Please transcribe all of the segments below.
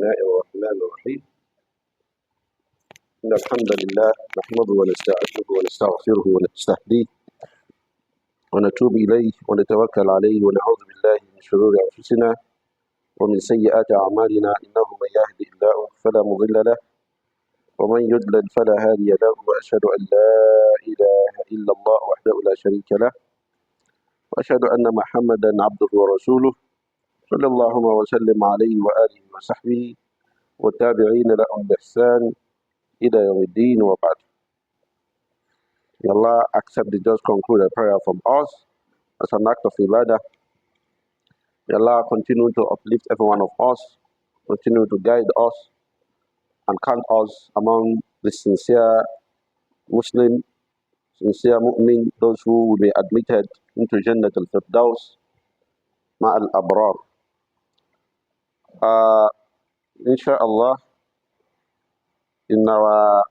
الله الرحمن الرحيم. إن الحمد لله نحمده ونستعينه ونستغفره ونستهديه ونتوب إليه ونتوكل عليه ونعوذ بالله من شرور أنفسنا ومن سيئات أعمالنا إنه من يهدي الله فلا مضل له ومن يضلل فلا هادي له وأشهد أن لا إله إلا الله وحده لا شريك له وأشهد أن محمدا عبده ورسوله صلى الله وسلم عليه وآله وصحبه والتابعين لهم بإحسان إلى يوم الدين وبعد. May Allah accept the just concluded prayer from us as an act of ibadah. May Allah continue to uplift every one of us, continue to guide us, and count us among the sincere Muslim, sincere mu'min, those who will be admitted into Jannat al-Firdaus, Ma'al Abrar. Inshallah, in our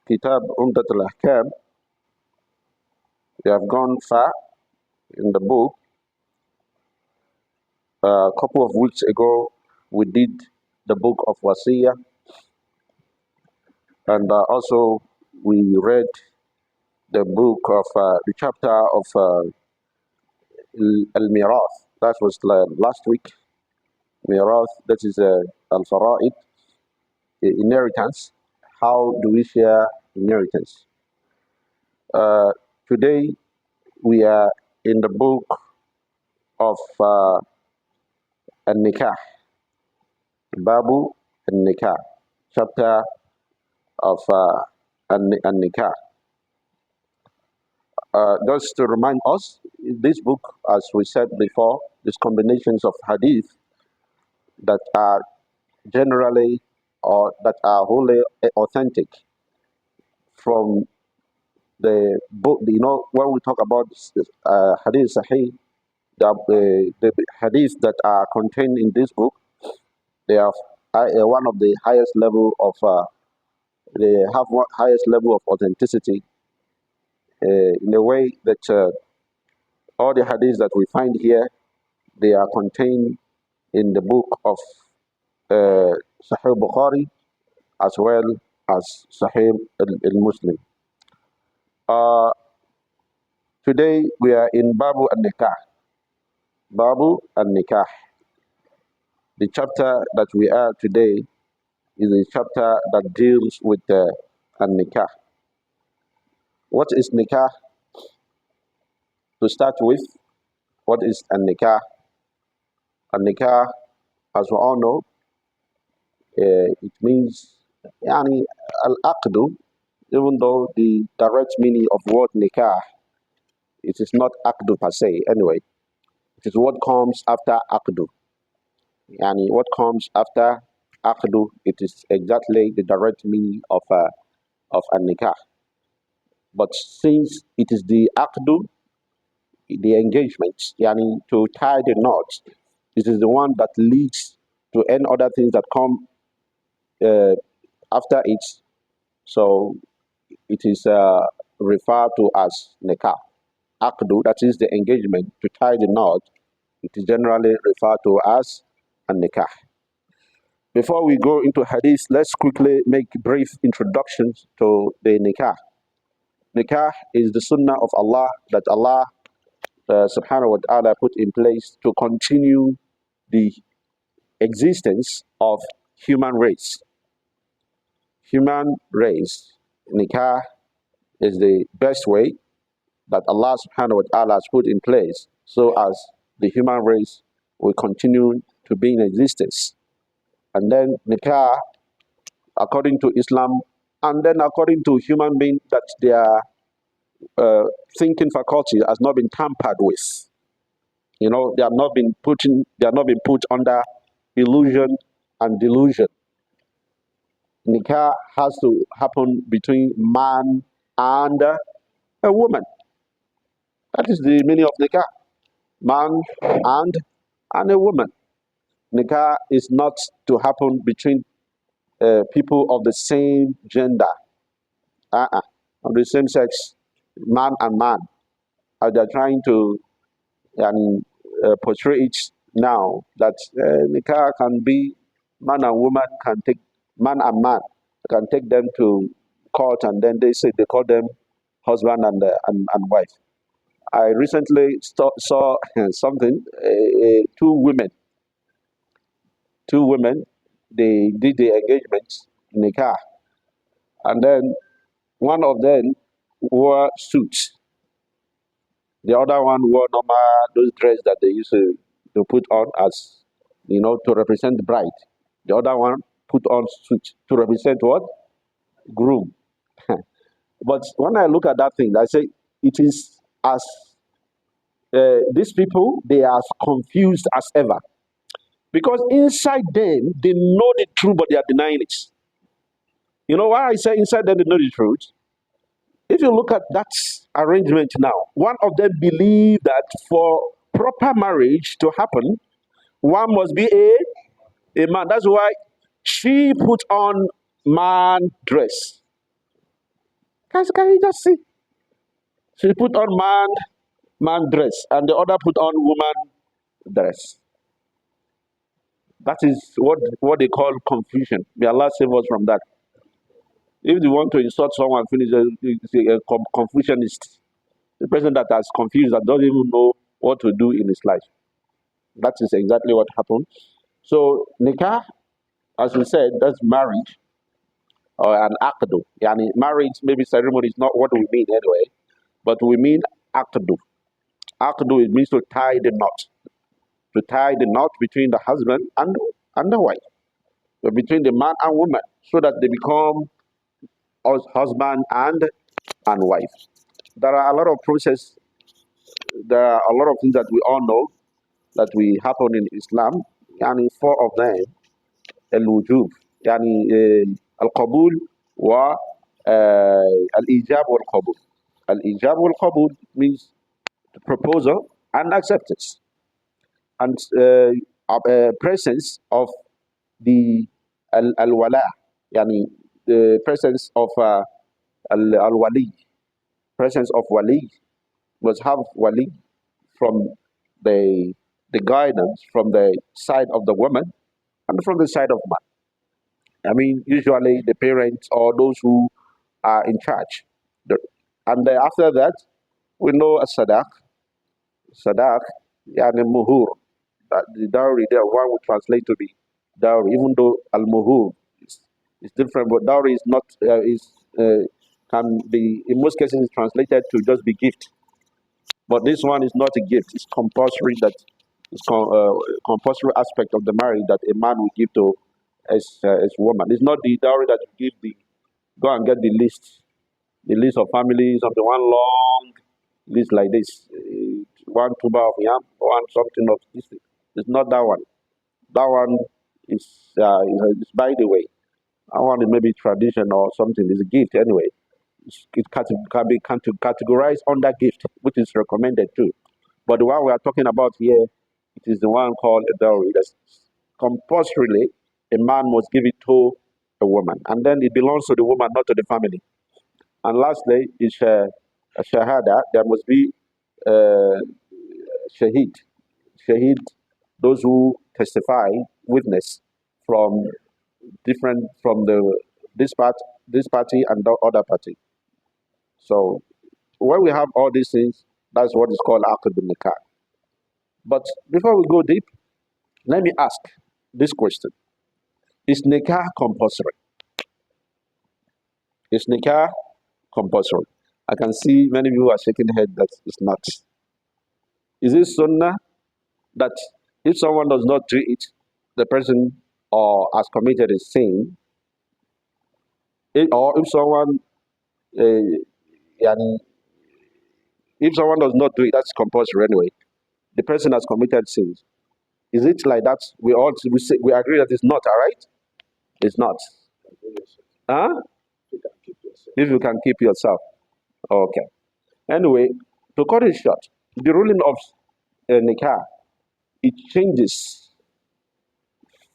Kitab Umdat al-Ahkam, we have gone far in the book. A couple of weeks ago, we did the book of Wasiyah, and also we read the book of the chapter of Al-Mirath. That was last week. Mirath, that is Al-Fara'id, inheritance. How do we share inheritance? Today, we are in the book of An-nikah, Babu An-nikah, chapter of An-nikah. Just to remind us, this book, as we said before, is combinations of hadith that are generally or that are wholly authentic from the book. You know, when we talk about hadith sahih, the hadith that are contained in this book, they have one of the highest level of they have one highest level of authenticity in a way that all the hadiths that we find here, they are contained in the book of Sahih Bukhari as well as Sahih al-Muslim. Today we are in Babu An-nikah. Babu An-nikah. The chapter that we are today is a chapter that deals with An-nikah. What is nikah? To start with, what is An-nikah? An-nikah, as we all know, it means yani al-aqdu, even though the direct meaning of word nikah, it is not aqdu per se anyway. It is what comes after aqdu. Yani what comes after aqdu, it is exactly the direct meaning of an-nikah. But since it is the aqdu, the engagement, yani to tie the knot, this is the one that leads to any other things that come after it. So it is referred to as nikah. Aqdu, that is the engagement, to tie the knot, it is generally referred to as an-nikah. Before we go into hadith, let's quickly make brief introductions to the nikah. Nikah is the sunnah of Allah that Allah subhanahu wa ta'ala put in place to continue the existence of human race. Human race. Nikah is the best way that Allah subhanahu wa ta'ala has put in place so as the human race will continue to be in existence. And then nikah, according to Islam, and then according to human beings, that their thinking faculty has not been tampered with. You know, they have not been put under illusion and delusion. Nikah has to happen between man and a woman. That is the meaning of nikah. Man and a woman. Nikah is not to happen between people of the same gender, of the same sex, man and man. As they're trying to portray it now, that nikah can be man and woman can take, man and man can take them to court, and then they call them husband and wife. I recently saw something. Two women, they did the engagement in a car, and then one of them wore suits, the other one wore normal those dress that they used to put on as, to represent the bride. The other one put on suit to represent what? Groom. But when I look at that thing, I say it is as these people, they are as confused as ever, because inside them they know the truth, but they are denying it. You know why I say inside them they know the truth? If you look at that arrangement now, one of them believe that for proper marriage to happen, one must be a man. That's why she put on man dress. Guys, can you just see? She put on man dress, and the other put on woman dress. That is what they call confusion. May Allah save us from that. If you want to insult someone, finish a confucianist, the person that has confused, that doesn't even know what to do in his life. That is exactly what happened. So nikah, as we said, that's marriage or an akdu. Yani marriage, maybe ceremony is not what we mean anyway, but we mean akdu. Akdu, it means to tie the knot, between the husband and the wife, between the man and woman, so that they become husband and wife. There are a lot of process. There are a lot of things that we all know that will happen in Islam. Yani four of them: الوجوب يعني القبول والإيجاب والقبول. الإيجاب والقبول means the proposal and acceptance, and presence of the al-wala, yani the presence of al-wali, presence of wali. Must have wali from the guidance from the side of the woman and from the side of man. I mean, usually the parents or those who are in charge. And after that, we know a sadaq, yani muhur. That the dowry there, one would translate to be dowry, even though al muhur is different, but dowry is not, can be, in most cases, is translated to just be gift. But this one is not a gift, it's compulsory, that it's compulsory aspect of the marriage that a man will give to his woman. It's not the dowry that you give go and get the list of families of the one long list like this, one tuber of yam, one something of this. It's not that one. That one is by the way. That one is maybe tradition or something. It's a gift anyway. It can be categorized under gift, which is recommended too. But the one we are talking about here, it is the one called a dowry. That's compulsorily a man must give it to a woman, and then it belongs to the woman, not to the family. And lastly, is a shahada. There must be uh, shaheed. Shaheed, those who testify, witness from from the this party and the other party. So when we have all these things, that's what is called aqd bin nikah. But before we go deep, let me ask this question: is nikah compulsory? Is nikah compulsory? I can see many people are shaking their head that it's not. Is it sunnah that if someone does not do it, the person or has committed a sin, or if someone, uh, yani, if someone does not do it, that's compulsory anyway. The person has committed sins. Is it like that? We agree that it's not. All right, it's not. Huh? If you can keep yourself. Okay. Anyway, to cut it short, the ruling of nikah, it changes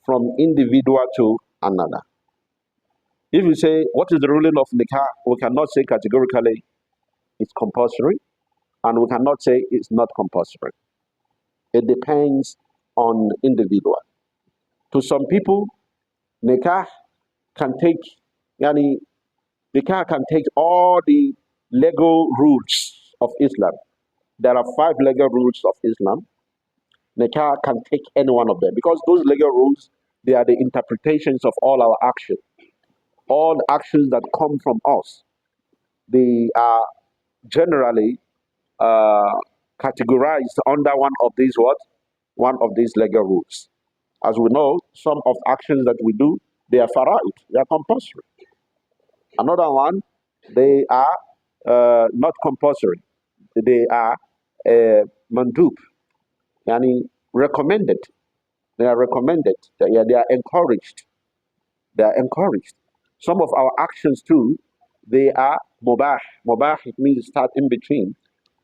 from individual to another. If you say, what is the ruling of nikah? We cannot say categorically it's compulsory, and we cannot say it's not compulsory. It depends on individual. To some people, Nikah can take, yani, nikah can take all the legal rules of Islam. There are five legal rules of Islam. Nikah can take any one of them because those legal rules, they are the interpretations of all our actions. All actions that come from us, they are generally uh, categorized under one of these what? One of these legal rules. As we know, some of actions that we do, they are fara'id, they are compulsory. Another one, they are not compulsory. They are mandub, yani recommended. They are recommended. They are encouraged. They are encouraged. Some of our actions too, they are mubah. Mubah, it means start in between.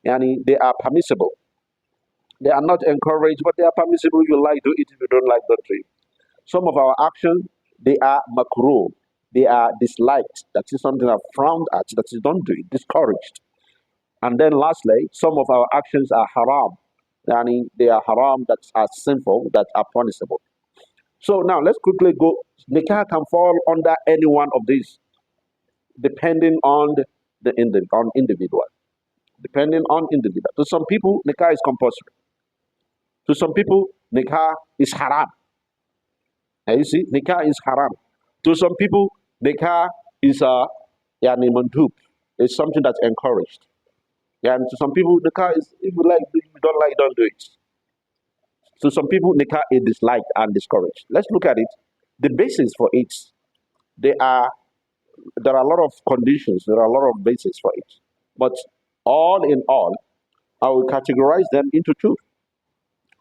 Yani they are permissible. They are not encouraged, but they are permissible. If you like, do it. If you don't like, don't do it. Some of our actions, they are makruh. They are disliked. That is something that frowned at. That is don't do it. Discouraged. And then lastly, some of our actions are haram. Yani they are haram, that are sinful, that are punishable. So now let's quickly go. Nikah can fall under any one of these, depending on on individual. Depending on individual. To some people, nikah is compulsory. To some people, nikah is haram. And you see, nikah is haram. To some people, nikah is yani mandub. It's something that's encouraged. Yeah, and to some people, nikah is, if you like, if you don't like, don't do it. To some people, nikah is disliked and discouraged. Let's look at it. The basis for it, they are there are a lot of conditions, there are a lot of bases for it. But all in all, I will categorize them into two.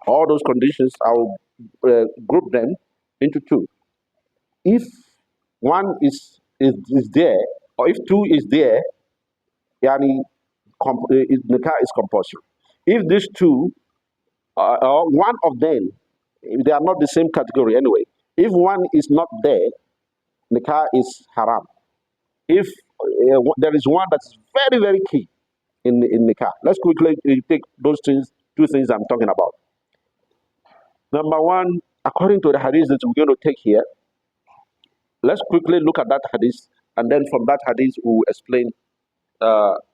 All those conditions, I will group them into two. If one is there, or if two is there, yani, nikah is compulsory. If these two, or one of them, they are not the same category anyway. If one is not there, nikah is haram. If there is one that's very, very key in nikah, let's quickly take those things, two things I'm talking about. Number one, according to the hadith that we're going to take here, let's quickly look at that hadith, and then from that hadith, we will explain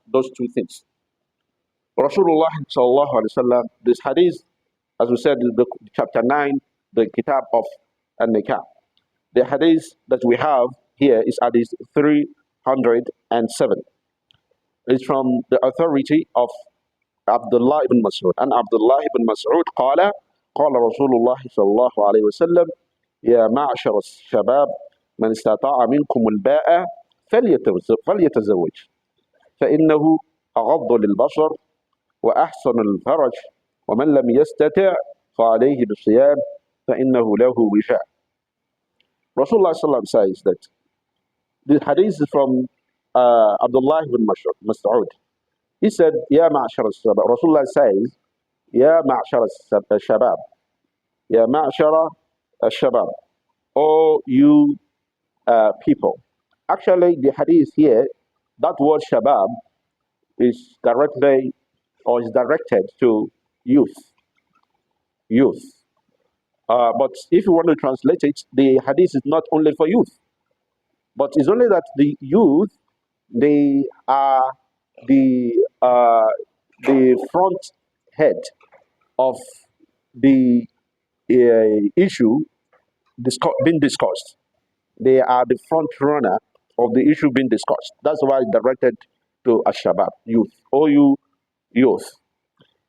those two things. Rasulullah sallallahu alaihi wasallam, this hadith, as we said, is the chapter 9, the kitab of An-nikah. The hadith that we have here is hadith 307. It's from the authority of Abdullah ibn Mas'ud. And Abdullah ibn Mas'ud قال قال رسول الله صلى الله عليه وسلم يا معشر الشباب من استطاع منكم الباء فليتزوج فإنه أغض للبصر وأحسن الفرج ومن لم يستطع فعليه بالصيام فإنه له وجاء. Rasulullah sallam says that the hadith is from Abdullah ibn Mas'ud. He said, Ya ma'ashar al-shabab. Rasulullah says, Ya ma'ashar al-shabab. Ya ma'ashar al-shabab. Oh, you people. Actually, the hadith here, that word shabab is directly or is directed to youth. Youth. But if you want to translate it, the hadith is not only for youth, but it's only that the youth, they are the uh, the front head of the issue being discussed. They are the front runner of the issue being discussed. That's why it's directed to Ashabab, youth, or you youth.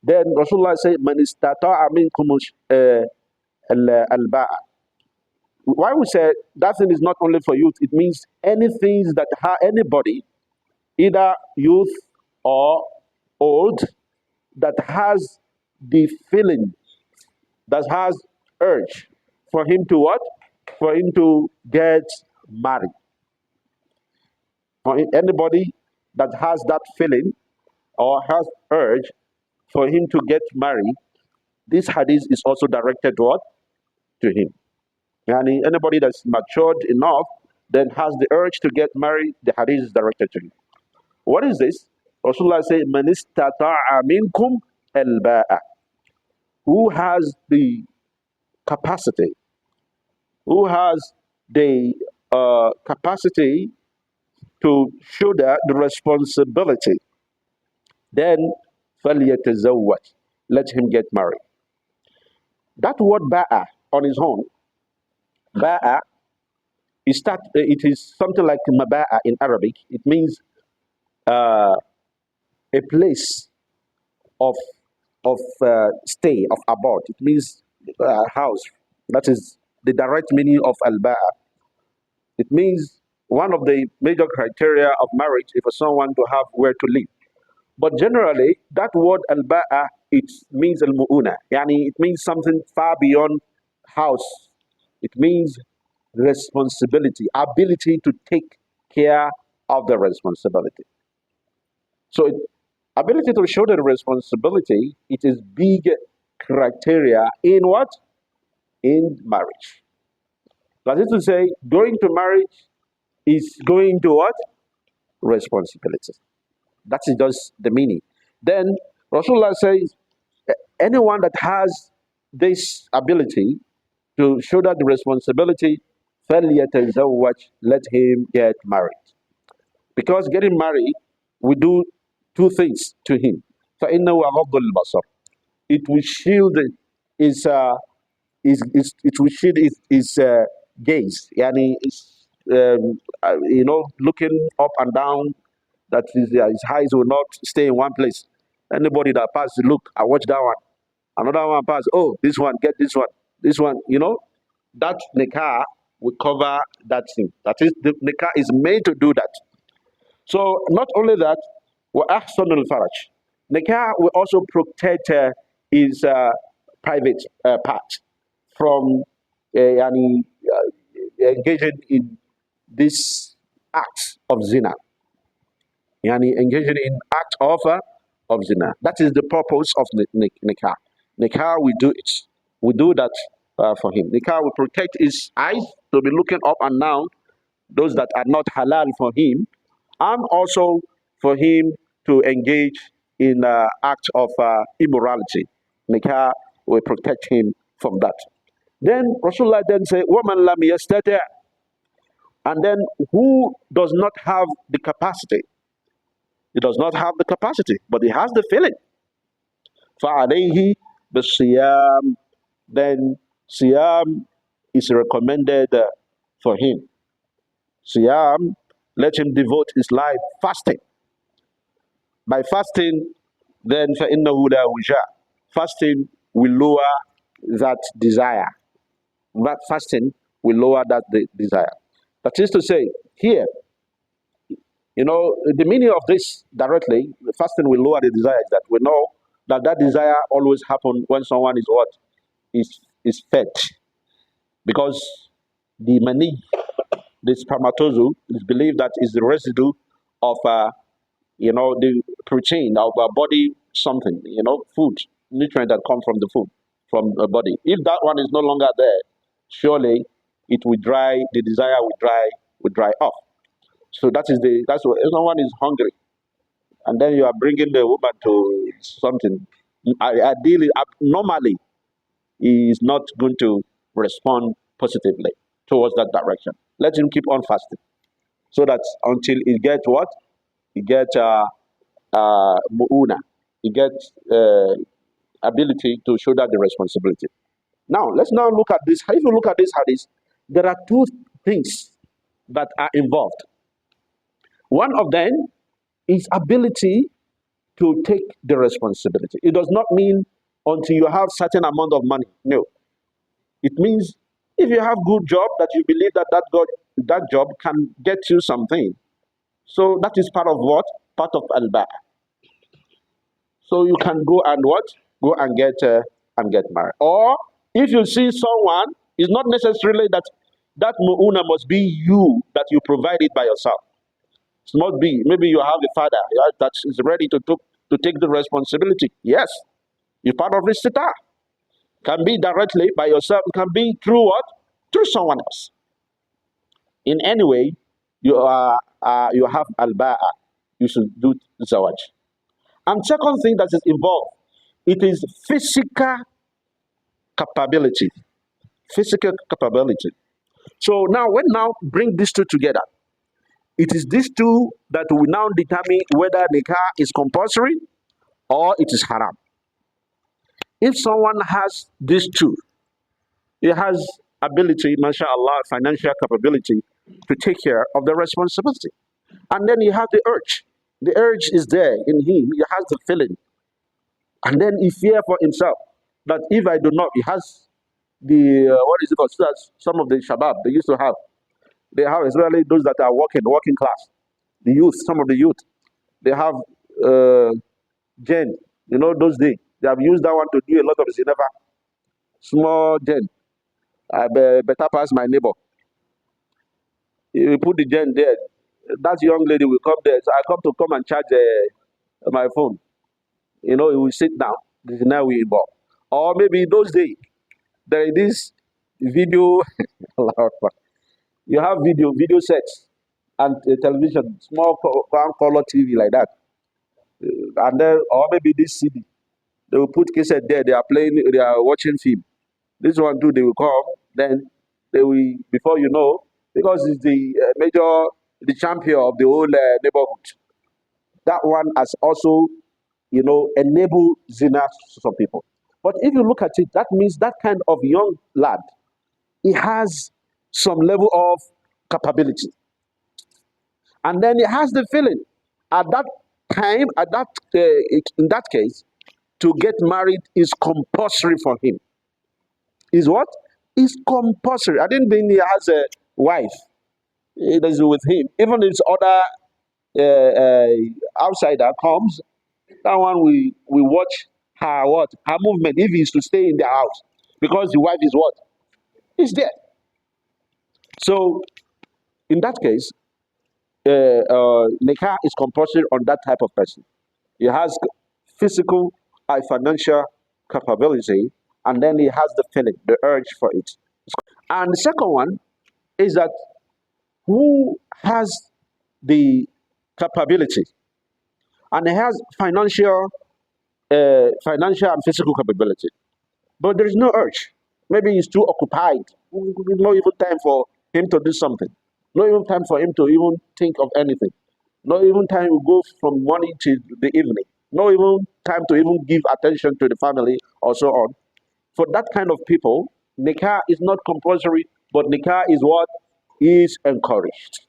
Then Rasulullah said, Man istata'a minkum al-ba'a. Why we say that thing is not only for youth, it means anything that anybody, either youth or old, that has the feeling, that has urge for him to what? For him to get married. For anybody that has that feeling or has urge for him to get married, this hadith is also directed to what? To him. And anybody that's matured enough then has the urge to get married, the hadith is directed to him. What is this? Rasulullah said, Man istata'a minkum al-ba'a. Who has the capacity, who has the capacity to shoulder the responsibility, then فَلْيَتَزَوَّجْ, let him get married. That word ba'a on its own, ba'a, it is something like maba'a in Arabic. It means uh, a place of stay, of abode. It means house. That is the direct meaning of al-ba'a. It means one of the major criteria of marriage is for someone to have where to live. But generally, that word al-ba'a, it means al-mu'una. Yani it means something far beyond house. It means responsibility, ability to take care of the responsibility. So, ability to show the responsibility, it is big criteria in what? In marriage. That is to say, going to marriage is going to what? Responsibility. That is just the meaning. Then Rasulullah says, anyone that has this ability to shoulder the responsibility, فَلْيَتَزَوَّجْ, let him get married. Because getting married will do two things to him. فَإِنَّهُ أَغَضُّ الْبَصَرِ, it will shield it will shield his gaze. Yani, looking up and down, that his eyes will not stay in one place. Anybody that passes, look, I watch that one. Another one passes, oh, this one, get this one. This one, that nikah will cover that thing. That is, the nikah is made to do that. So not only that, wa ahsanul faraj. Nikah will also protect his private part from engaging in this act of zina. Engaging in act of zina. That is the purpose of nikah. Nikah, we do it. We do that for him. Nikah will protect his eyes to be looking up and down, those that are not halal for him, and also for him to engage in acts of immorality. Nikah will protect him from that. Then Rasulullah then say, "Woman lam yastati'," and then who does not have the capacity? He does not have the capacity, but he has the feeling. فَعَلَيْهِ بِالصِّيَامِ, then siyam is recommended for him. Siyam, let him devote his life fasting. By fasting, then فَإِنَّهُ لَا وِجَاء, fasting will lower that desire. That fasting will lower that desire. That is to say, here, the meaning of this directly, the fasting will lower the desire, is that we know that that desire always happens when someone is what? Is fed. Because the mani, the spermatozoa, is believed that is the residue of, the protein of our body, something, food, nutrient that come from the food, from the body. If that one is no longer there, surely it will dry, the desire will dry off. So that's what, if someone is hungry, and then you are bringing the woman to something, ideally, normally, he is not going to respond positively towards that direction. Let him keep on fasting, so that until he gets what? He gets mu'una. He gets ability to shoulder the responsibility. Now, let's now look at this. If you look at this hadith, there are two things that are involved. One of them is ability to take the responsibility. It does not mean until you have certain amount of money. No. It means if you have good job that you believe that job can get you something. So that is part of what? Part of al-ba'. So you can go and what? Go and get married. Or if you see someone, it's not necessarily that mu'una must be you, that you provide it by yourself. It must be, maybe you have a father that is ready to take the responsibility. Yes, you're part of this sitar. Can be directly by yourself, it can be through what? Through someone else. In any way, you have al-ba'a. You should do zawaj. And second thing that is involved, it is physical capability. Physical capability. So now, when now bring these two together, it is these two that will now determine whether nikah is compulsory or it is haram. If someone has these two, he has ability, mashallah, financial capability to take care of the responsibility. And then you have the urge. The urge is there in him. He has the feeling. And then he fear for himself that if I do not, he has the, what is it called? So that's some of the shabab they used to have. They have, especially those that are working class. The youth, some of the youth, they have gen. You know, those days. They have used that one to do a lot of zineva. Small gen. I better pass my neighbor. You put the gen there. That young lady will come there. So I come and charge my phone. You know, he will sit down. This is now we involve. Or maybe those days, there is this video. You have video sets and television, small color TV like that. And then, or maybe this CD. They will put cassette there. They are playing. They are watching film. This one too. They will come. Then they will. Before you know, because it's the major, the champion of the whole neighborhood. That one has also, enabled zina to some people. But if you look at it, that means that kind of young lad, he has some level of capability, and then he has the feeling at that time, in that case, to get married is compulsory for him. Is what? Is compulsory. I didn't mean he has a wife. It is with him. Even if other outsider comes, that one we watch her what? Her movement, if he is to stay in the house. Because the wife is what? Is there. So in that case, nikah is compulsory on that type of person. He has physical and financial capability, and then he has the feeling, the urge for it. And the second one is that who has the capability and he has financial and physical capability, but there is no urge. Maybe he's too occupied. No even time for him to do something. No even time for him to even think of anything. No even time to go from morning to the evening. No even time to even give attention to the family or so on. For that kind of people, nikah is not compulsory, but nikah is what is encouraged.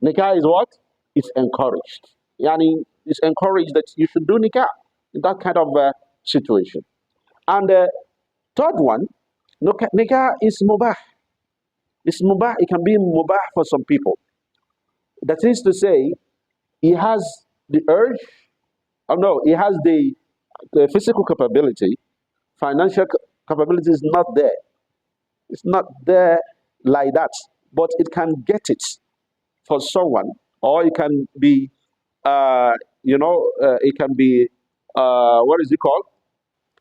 Nikah is what is encouraged. Yani, it's encouraged that you should do nikah in that kind of situation. And the third one, nikah is mubah. It's mubah. It can be mubah for some people. That is to say, he has the urge. Oh no, he has the physical capability. Financial capability is not there. It's not there like that. But it can get it for someone, or it can be, it can be, what is it called?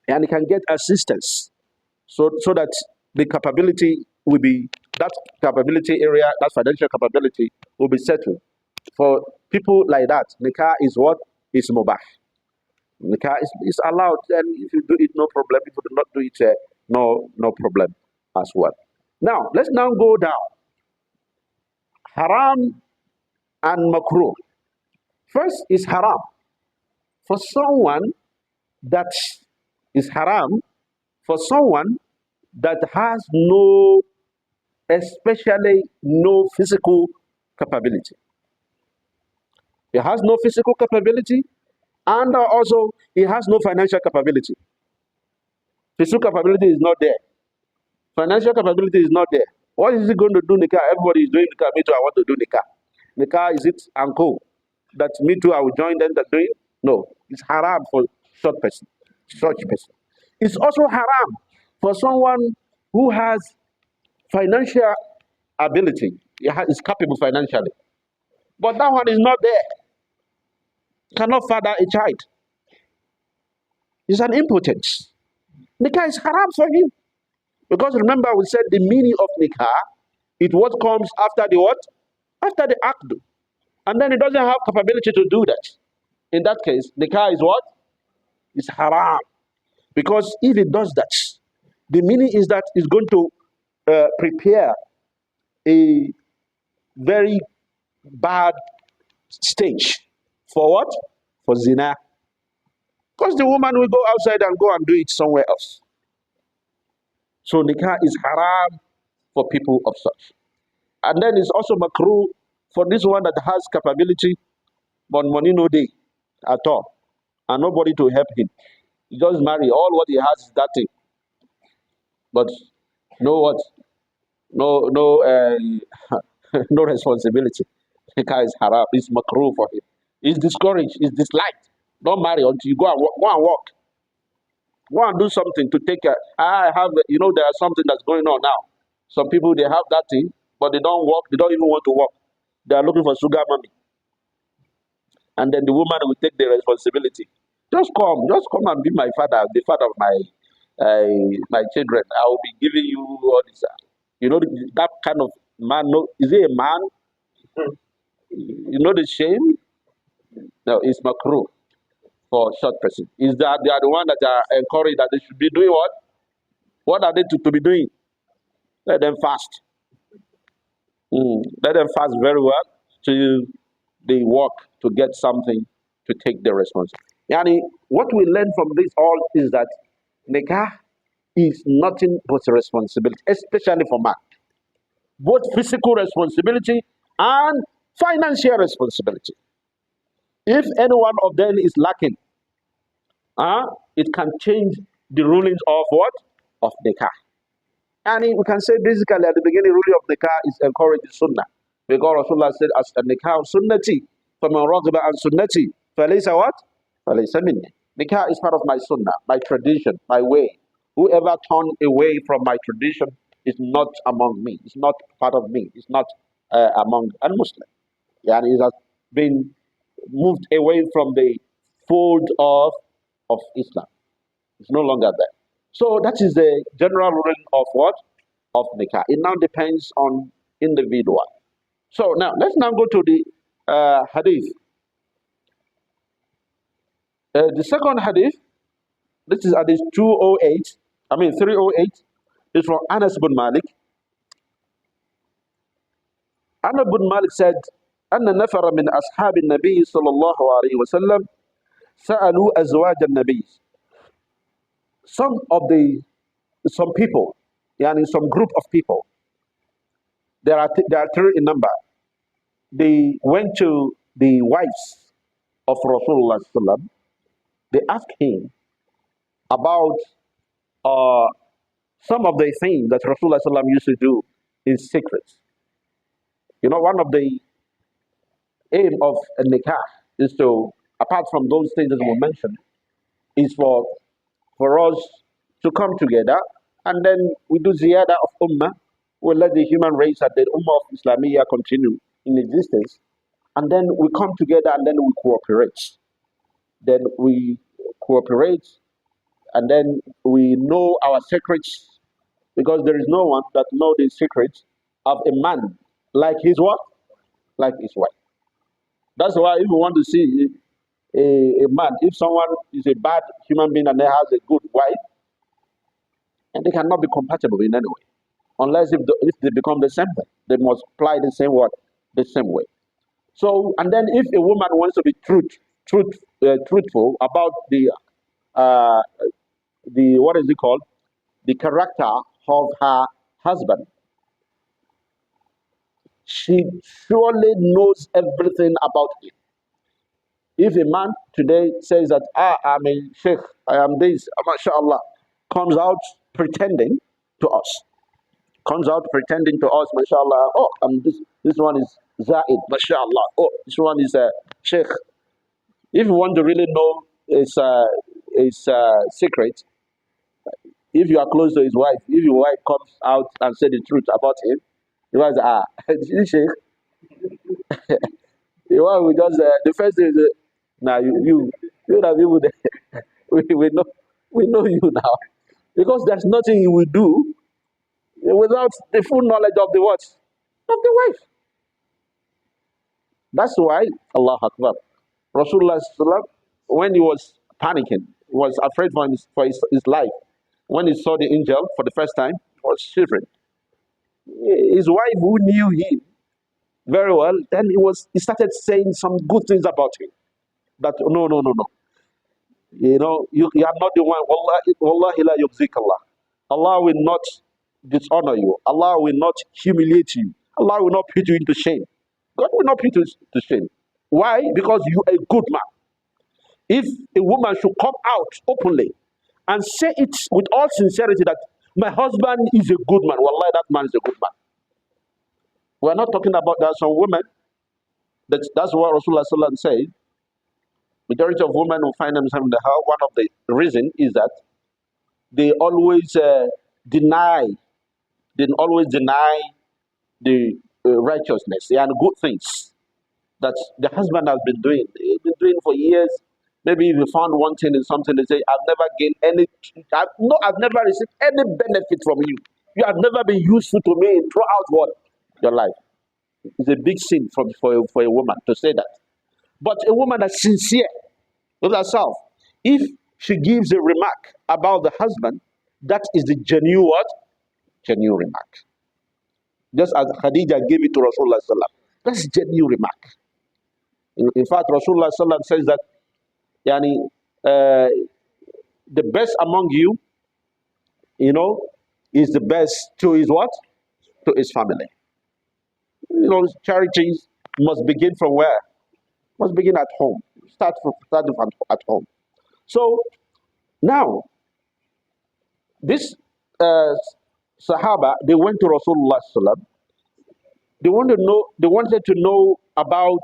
And it can get assistance, so that the capability will be, that capability area, that financial capability will be settled. For people like that, nikah is what is mubah. Nikah is allowed, and if you do it, no problem. If you do not do it, no problem as well. Now let's now go down haram and makruh. First is haram. For someone that is haram, for someone that has no, especially no physical capability. He has no physical capability, and also he has no financial capability. Physical capability is not there. Financial capability is not there. What is he going to do nikah? Everybody is doing nikah. Me too, I want to do nikah. Nikah, is it uncle? That me too, I will join them that doing? No. It's haram for such person. It's also haram for someone who has financial ability. Is capable financially. But that one is not there. Cannot father a child. He's an impotence. Nikah is haram for him. Because remember, we said the meaning of nikah, it what comes after the what? After the akdu. And then he doesn't have capability to do that. In that case, nikah is what? It's haram. Because if it does that, the meaning is that it's going to prepare a very bad stage for what? For zina. Because the woman will go outside and go and do it somewhere else. So nikah is haram for people of such. And then it's also makruh for this one that has capability, but money no day at all, and nobody to help him. He just marry. All what he has is that thing. But no what? No no responsibility. Nikah is haram. It's makruh for him. It's discouraged. It's disliked. Don't marry until you go and work. Go and work. Go and do something to take care. I have, there are something that's going on now. Some people, they have that thing, but they don't work. They don't even want to work. They are looking for sugar mommy. And then the woman will take the responsibility. Just come and be my father, the father of my children. I will be giving you all this. That kind of man. No, is he a man? You know the shame? No, it's makruh for short person. Is that they are the one that are encouraged that they should be doing what? What are they to be doing? Let them fast. Let them fast very well till they work to get something to take the responsibility. Yani, what we learn from this all is that nikah is nothing but a responsibility, especially for man. Both physical responsibility and financial responsibility. If any one of them is lacking, it can change the rulings of what? Of nikah. And we can say basically at the beginning, ruling of nikah is encouraging sunnah. Because Rasulullah said, as a nikah sunnati, فَمَنْ رَغِبَ عَنْ sunnati, فَلَيْسَ what? فَلَيْسَ مِنِّي. Nikah is part of my sunnah, my tradition, my way. Whoever turned away from my tradition is not among me. It's not part of me. It's not among un-Muslim. And it has been moved away from the fold of Islam. It's no longer there. So that is the general ruling of what? Of nikah. It now depends on individual. So now let's now go to the hadith. The second hadith, this is hadith 208, 308, is from Anas bin Malik. Anas bin Malik said, أن نفر من أصحاب النبي صلى الله عليه وسلم سألوا أزواج النبي. Some people, yani some group of people, there are three in number. They went to the wives of Rasulullah sallam. They asked him about uh, some of the things that Rasulullah sallam used to do in secret. One of the aim of a nikah is to, apart from those things that we mentioned, is for us to come together and then we do ziyada of ummah. We let the human race and the ummah of Islamiyah continue in existence, and then we come together and then we cooperate. Then we cooperate, and then we know our secrets, because there is no one that knows the secrets of a man like his what? Like his wife. That's why if you want to see a man, if someone is a bad human being and they has a good wife, and they cannot be compatible in any way, unless if they become the same way, they must apply the same word, the same way. So, and then if a woman wants to be truthful about uh, the what is it called, the character of her husband, she surely knows everything about him. If a man today says that I'm a sheikh, I am this, mashallah, comes out pretending to us, mashallah, oh, this one is Zaid, mashallah, oh, this one is a sheikh. If you want to really know his secret, if you are close to his wife, if your wife comes out and say the truth about him, the wife says, this sheikh, the one we just, the first thing is, now you that people, we know you now. Because there's nothing you will do without the full knowledge of the what? Of the wife. That's why, Allah Akbar, Rasulullah sallam, when he was panicking, he was afraid for his life. When he saw the angel for the first time, he was shivering. His wife, who knew him very well, then he started saying some good things about him. That no, no, no, no. You are not the one. Wallahi, wallahi la yukhzik Allah. Allah will not dishonor you. Allah will not humiliate you. Allah will not put you into shame. God will not put you to shame. Why? Because you are a good man. If a woman should come out openly and say it with all sincerity that my husband is a good man, wallahi, that man is a good man. We're not talking about that some women. That's what Rasulullah Sallallahu said. Majority of women who find themselves in the house, one of the reason is that they always deny, they always deny the righteousness and good things that the husband has been doing. He's been doing for years. Maybe if you found one thing in something, they say, I've never gained any, I've never received any benefit from you. You have never been useful to me throughout what? Your life. It's a big sin for a woman to say that. But a woman that's sincere with herself, if she gives a remark about the husband, that is the genuine what? Genuine remark. Just as Khadija gave it to Rasulullah Sallam. That's genuine remark. In fact, Rasulullah Sallam says that yani, uh, the best among you, is the best to his what? To his family. Charities must begin from where? Must begin at home. Start from at home. So now, this uh, Sahaba, they went to Rasulullah Sallam. They wanted to know about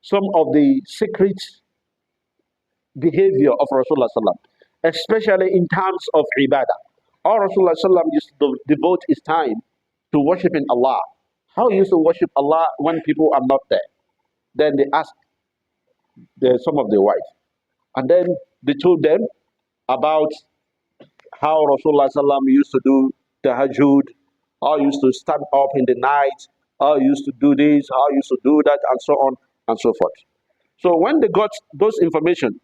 some of the secret behavior of Rasulullah Sallam, especially in terms of ibadah. How Rasulullah Sallam used to devote his time to worshiping Allah. How he used to worship Allah when people are not there. Then they asked some of their wives. And then they told them about how Rasulullah Sallam used to do tahajjud, how he used to stand up in the night, how he used to do this, how he used to do that, and so on and so forth. So when they got those information,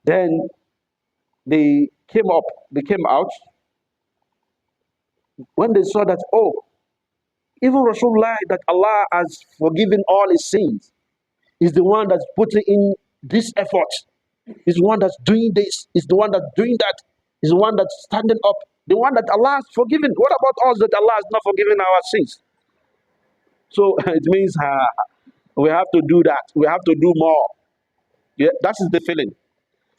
then they came out when they saw that, oh, even Rasulullah, that Allah has forgiven all his sins, is the one that's putting in this effort, is the one that's doing this, is the one that's doing that, is the one that's standing up, the one that Allah has forgiven. What about us that Allah has not forgiven our sins? So it means we have to do that. We have to do more. Yeah, that is the feeling.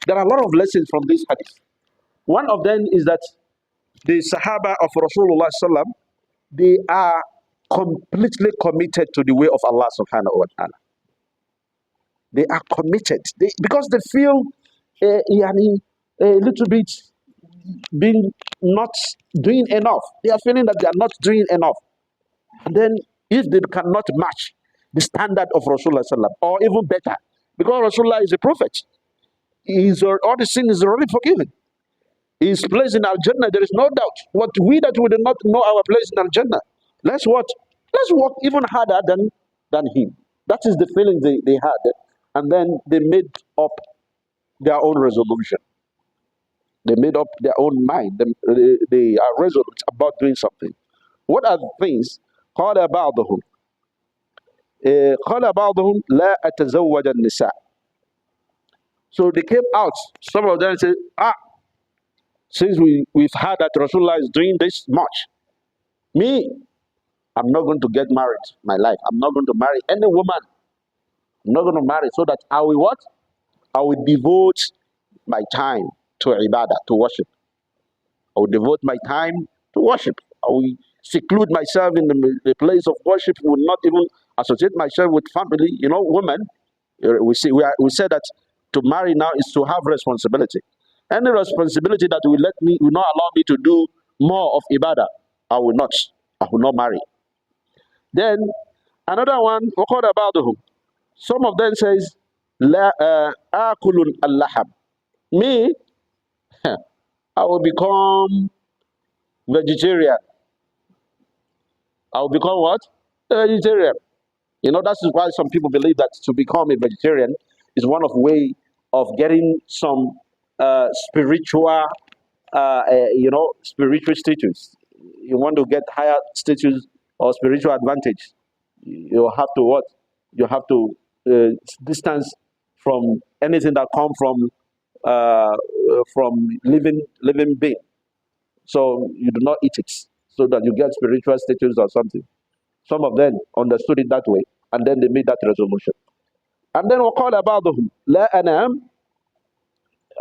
There are a lot of lessons from this hadith. One of them is that the Sahaba of Rasulullah Sallam, they are completely committed to the way of Allah Subhanahu wa Taala. They are committed because they feel a little bit being not doing enough. They are feeling that they are not doing enough. And then if they cannot match the standard of Rasulullah Sallam, or even better, because Rasulullah is a prophet, all the sin is already forgiven. He is placed in Al Jannah. There is no doubt. What we that we do not know our place in Al Jannah, let's what? Let's work even harder than him. That is the feeling they had. And then they made up their own resolution. They made up their own mind. They are resolute about doing something. What are the things? قال بعضهم قال بعضهم لا أتزوج النساء. So they came out. Some of them said, since we've heard that Rasulullah is doing this much, me, I'm not going to get married my life. I'm not going to marry any woman. I'm not going to marry so that I will what? I will devote my time to ibadah, to worship. I will devote my time to worship. I will seclude myself in the place of worship. Will not even associate myself with family. Women. We say that to marry now is to have responsibility. Any responsibility that will not allow me to do more of ibadah, I will not. I will not marry. Then another one, وقال بعضهم, some of them says, لا آكل اللحم. Me, I will become vegetarian. I will become what? A vegetarian. That is why some people believe that to become a vegetarian is one of way of getting some spiritual, spiritual status. You want to get higher status or spiritual advantage, you have to what? You have to distance from anything that come from living being. So you do not eat it, so that you get spiritual status or something. Some of them understood it that way, and then they made that resolution. And then وقال بعضهم لا أنام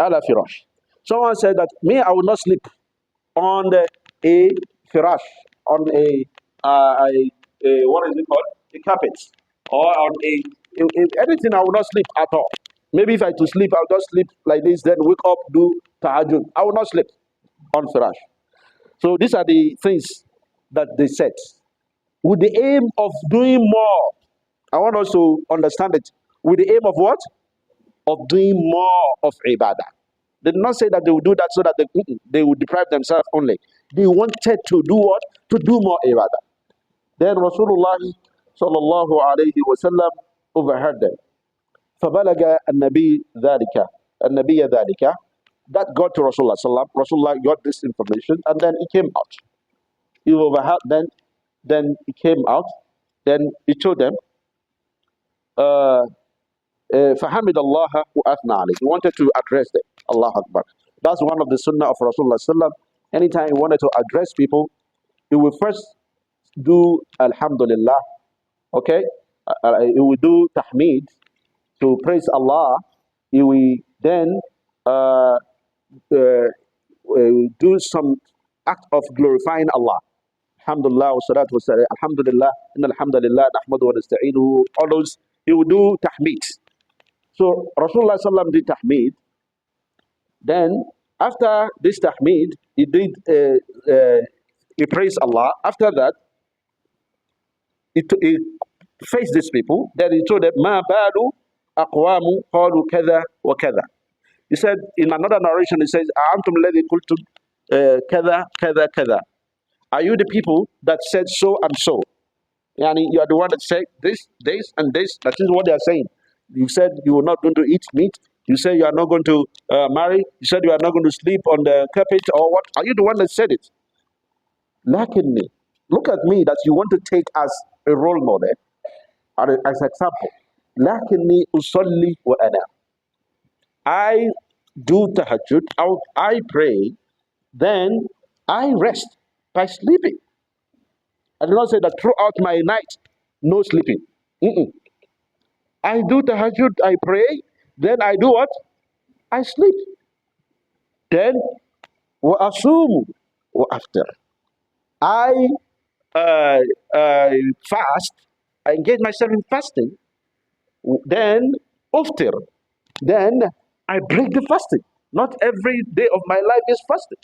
على فراش. Someone said that me, I will not sleep on a firash, on a what is it called? A carpet, or on anything. I will not sleep at all. Maybe if I to sleep, I'll just sleep like this, then wake up, do tahajjud. I will not sleep on firash. So these are the things that they said with the aim of doing more. I want us to understand it with the aim of what? Of doing more of ibadah. They did not say that they would do that so that they would deprive themselves only. They wanted to do what? To do more ibadah. Then Rasulullah sallallahu alayhi wa sallam overheard them. فبلغ النبي ذلك النبي ذلك. That got to Rasulullah sallam. Rasulullah got this information and then he came out. He overheard then he came out. Then he told them, uh, فحمد الله وأثنى عليه. He wanted to address them. Allah Akbar. That's one of the sunnah of Rasulullah sallam. Anytime he wanted to address people, he will first do Alhamdulillah. Okay? He will do Tahmid to praise Allah. He will then uh, uh, do some act of glorifying Allah. Alhamdulillah wa salatu wa salam. Alhamdulillah. Inna alhamdulillah. Nahmadu wa nasta'inuhu. All those, he will do Tahmid. So Rasulullah sallam did Tahmid. Then after this Tahmid, he praised Allah. After that, he faced these people. Then he told them, "Ma balu aqwamu qalu kada wa kada." He said in another narration, he says, "Antum alladhi qultum kada kada kada." Are you the people that said so and so? Yani you are the one that said this, and this. That is what they are saying. You said you were not going to eat meat. You said you are not going to marry. You said you are not going to sleep on the carpet or what? Are you the one that said it? Lakinni, look at me that you want to take as a role model, as example. Lakinni usalli wa ana. I do tahajjud, I pray, then I rest by sleeping. I do not say that throughout my night, no sleeping. Mm-mm. I do tahajjud, I pray, then I do what? I sleep. Then wa asumu wa after. I uh, fast, I engage myself in fasting, then after, then I break the fasting. Not every day of my life is fasting.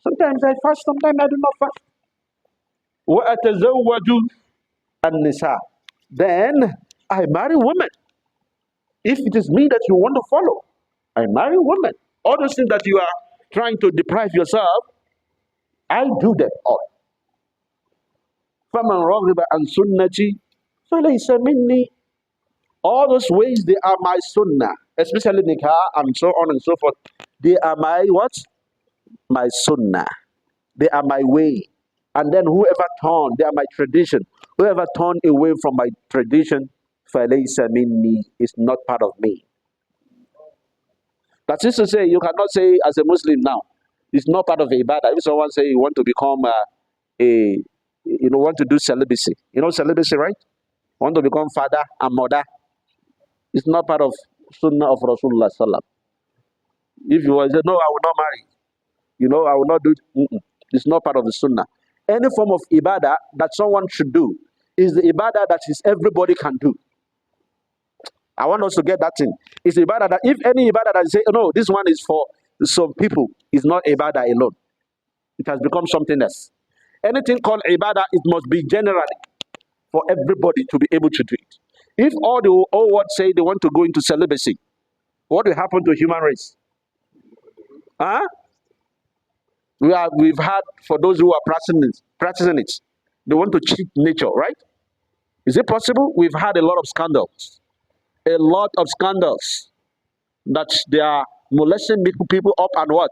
Sometimes I fast, sometimes I do not fast. وَأَتَزَوَّجُ النِّسَاء. Then I marry women. If it is me that you want to follow, I marry women. All those things that you are trying to deprive yourself, I do them all. فَمَنْ رَغِبَ عَنْ سُنَّتِي فَلَيْسَ مِنِّي. All those ways, they are my sunnah, especially nikah and so on and so forth. They are my what? My sunnah. They are my way. And then whoever turned, they are my tradition. Whoever turned away from my tradition, فَلَيْسَ مِنِّي, is not part of me. That is to say, you cannot say as a Muslim now, it's not part of ibadah. If someone say you want to become want to do celibacy. You know celibacy, right? Want to become father and mother. It's not part of sunnah of Rasulullah sallam. If you will say, no, I will not marry. I will not do it. It's not part of the sunnah. Any form of ibadah that someone should do is the ibadah that is everybody can do. I want us to get that in. It's ibadah that if any ibadah that you say, no, this one is for some people, is not ibadah alone. It has become something else. Anything called ibadah, it must be generally for everybody to be able to do it. If all what say they want to go into celibacy, what will happen to human race? Huh? We've had, for those who are practicing it, they want to cheat nature, right? Is it possible? We've had a lot of scandals. A lot of scandals that they are molesting people up and what?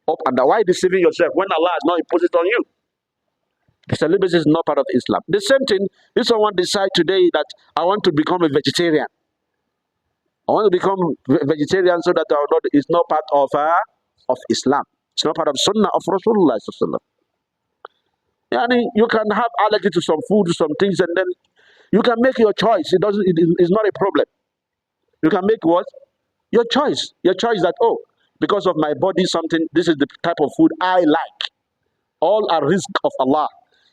Up and down. Why deceiving yourself when Allah has not imposed it on you? Celibacy is not part of Islam. The same thing, if someone decides today that I want to become a vegetarian, I want to become vegetarian so that I will not, it's not part of Islam. It's not part of Sunnah of Rasulullah. Yani, you can have allergy to some food, some things, and then you can make your choice. It doesn't. It's not a problem. You can make what? Your choice. Your choice that, oh, because of my body, something. This is the type of food I like. All are risk of Allah.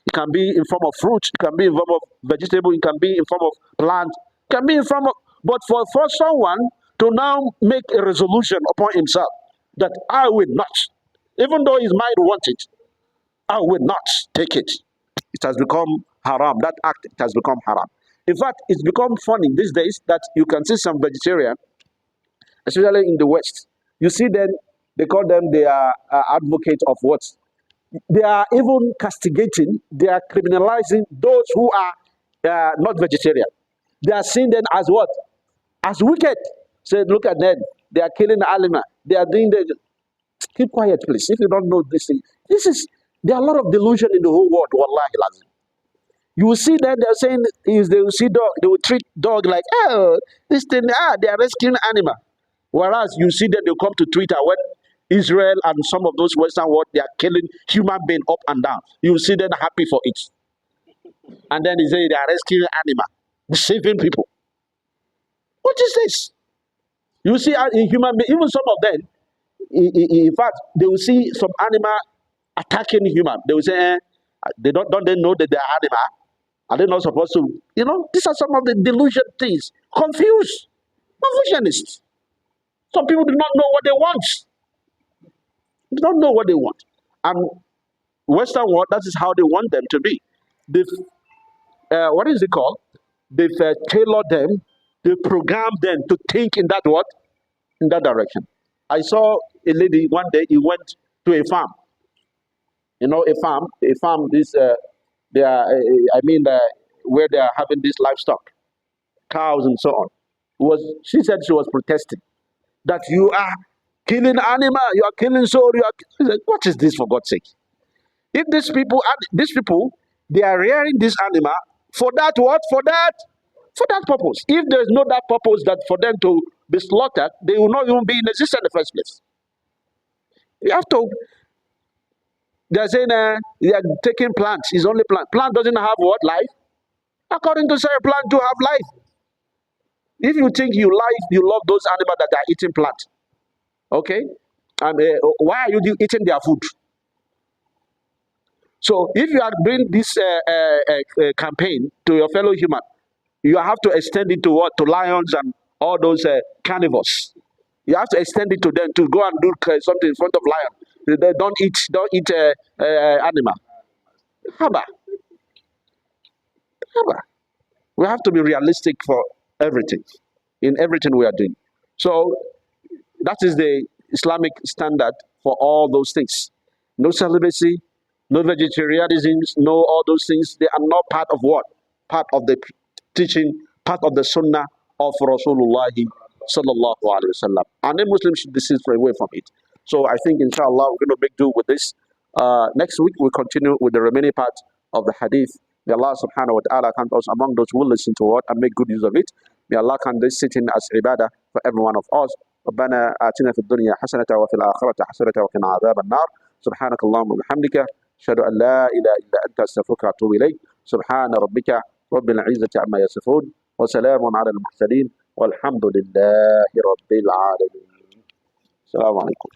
It can be in form of fruit. It can be in form of vegetable. It can be in form of plant. It can be in form of. But for someone to now make a resolution upon himself that I will not, even though his mind wants it, I will not take it. It has become haram. That act, it has become haram. In fact, it's become funny these days that you can see some vegetarian, especially in the West. You see them, they call them, they are advocates of what? They are even castigating, they are criminalizing those who are not vegetarian. They are seeing them as what? As wicked. Say, look at them. They are killing the animal. They are doing the. Keep quiet, please. If you don't know this thing, this is. There are a lot of delusion in the whole world. Wallahi lazim. You will see that they're saying is they will see dog, they will treat dog like, oh, this thing, they are rescuing animal. Whereas you see that they come to Twitter when Israel and some of those Western world, they are killing human being up and down. You will see them happy for it. And then they say they are rescuing animal, saving people. What is this? You see a human being, even some of them, in fact, they will see some animal attacking human. They will say, don't they know that they are animal? Are they not supposed to? These are some of the delusion things. Confused. Confucianists. Some people do not know what they want. They don't know what they want. And Western world, that is how they want them to be. They've, what is it called? They've tailored them, they program them to think in that what? In that direction. I saw a lady one day, he went to a farm. A farm, this, they are, I mean, where they are having this livestock, cows and so on. She said she was protesting that you are killing animal, you are killing soul, what is this, for God's sake? If these people, they are rearing this animal for that what? For that purpose. If there's no that purpose that for them to be slaughtered, they will not even be in existence in the first place. You have to. They're saying they are taking plants. It's only plant. Plant doesn't have what? Life. According to certain plant, do have life. If you think you love those animals that are eating plant, okay? And why are you eating their food? So if you are doing this campaign to your fellow human, you have to extend it to what? To lions and all those carnivores. You have to extend it to them to go and do something in front of lion. They don't eat animal. Haba, haba. We have to be realistic for everything, in everything we are doing. So that is the Islamic standard for all those things. No celibacy, no vegetarianism, no all those things. They are not part of what? Part of the teaching, part of the sunnah of Rasulullah sallallahu alaihi wasallam. And then Muslims should desist away from it. So I think inshallah we're going to make do with this. Next week we'll continue with the remaining part of the hadith. May Allah subhanahu wa ta'ala count us among those who will listen to it and make good use of it. May Allah count this sitting as ibadah for every one of us. ربنا آتنا في الدنيا حسنة وفي الآخرة حسنة وقنا عذاب النار سبحانك اللهم وبحمدك أشهد أن لا إله إلا أنت أستغفرك وأتوب إليك سبحان ربك رب العزة عما يصفون وسلام على المرسلين والحمد لله رب العالمين السلام عليكم